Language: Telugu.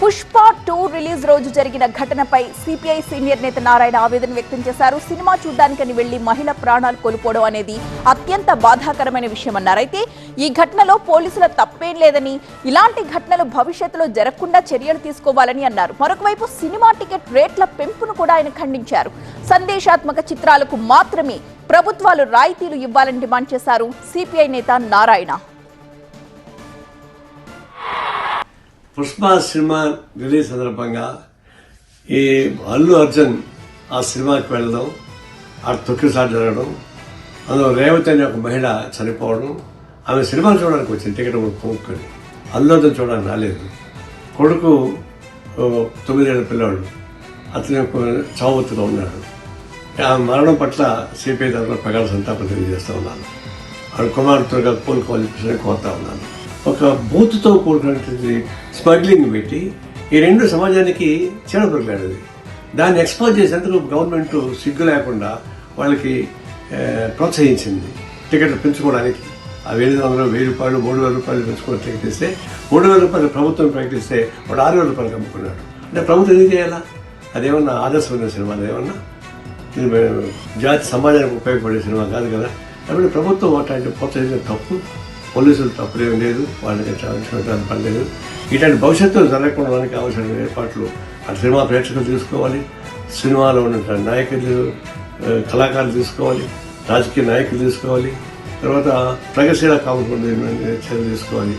పుష్ప 2 రిలీజ్ రోజు జరిగిన ఘటనపై సిపిఐ సీనియర్ నేత నారాయణ ఆవేదన వ్యక్తం చేశారు. సినిమా చూడ్డానికని వెళ్లి మహిళ ప్రాణాలు కోల్పోవడం అనేది అత్యంత బాధాకరమైన విషయమన్నారు. అయితే ఈ ఘటనలో పోలీసుల తప్పేం లేదని, ఇలాంటి ఘటనలు భవిష్యత్తులో జరగకుండా చర్యలు తీసుకోవాలని అన్నారు. మరొకవైపు సినిమా టికెట్ రేట్ల పెంపును కూడా ఆయన ఖండించారు. సందేశాత్మక చిత్రాలకు మాత్రమే ప్రభుత్వాలు రాయితీలు ఇవ్వాలని డిమాండ్ చేశారు సిపిఐ నేత నారాయణ. పుష్ప సినిమా రిలీజ్ సందర్భంగా ఈ అల్లు అర్జున్ ఆ సినిమాకి వెళ్ళడం, ఆ తొక్కిసారి జరగడం, అందులో రేవతి అనే ఒక మహిళ చనిపోవడం, ఆమె సినిమాలు చూడడానికి వచ్చింది టికెట్ కొనుక్కొని. అల్లు అర్జున్ చూడడానికి రాలేదు. కొడుకు 9 ఏళ్ళ పిల్లవాడు, అతని చావుతుగా ఉన్నాడు. ఆ మరణం పట్ల సిపిఐ తరఫున ప్రగాఢ సంతాపం తెలియజేస్తూ ఉన్నాను. ఆవిడ కుమారుడితో కోలుకోవాలని కోరుతా ఉన్నాను. ఒక బూత్తో కూడుకున్నటువంటి స్మగ్లింగ్ పెట్టి ఈ రెండు సమాజానికి చీడపురుగులాడేది. దాన్ని ఎక్స్పోజ్ చేసేందుకు గవర్నమెంట్ సిగ్గు లేకుండా వాళ్ళకి ప్రోత్సహించింది టికెట్లు పెంచుకోవడానికి. ఆ 700, 1000 రూపాయలు, 3000 రూపాయలు పెంచుకొని టికెట్ ఇస్తే 3000 రూపాయలు ప్రభుత్వం ప్రకటిస్తే వాడు 6000 రూపాయలు అమ్ముకున్నాడు. అంటే ప్రభుత్వం ఏం చేయాలా? అదేమన్నా ఆదర్శమైన సినిమా, అదేమన్నా జాతి సమాజానికి ఉపయోగపడే సినిమా కాదు కదా. కాబట్టి ప్రభుత్వం అట్లాంటి ప్రోత్సహించిన తప్పు. పోలీసులు తప్పులేం లేదు, వాళ్ళకి పని లేదు. ఇట్లాంటి భవిష్యత్తులో జరగకుండా కావాల్సిన ఏర్పాట్లు ఆ సినిమా ప్రేక్షకులు తీసుకోవాలి, సినిమాలో ఉన్న నాయకులు కళాకారులు తీసుకోవాలి, రాజకీయ నాయకులు తీసుకోవాలి, తర్వాత ప్రగతిశీల కాకుండా చర్యలు తీసుకోవాలి.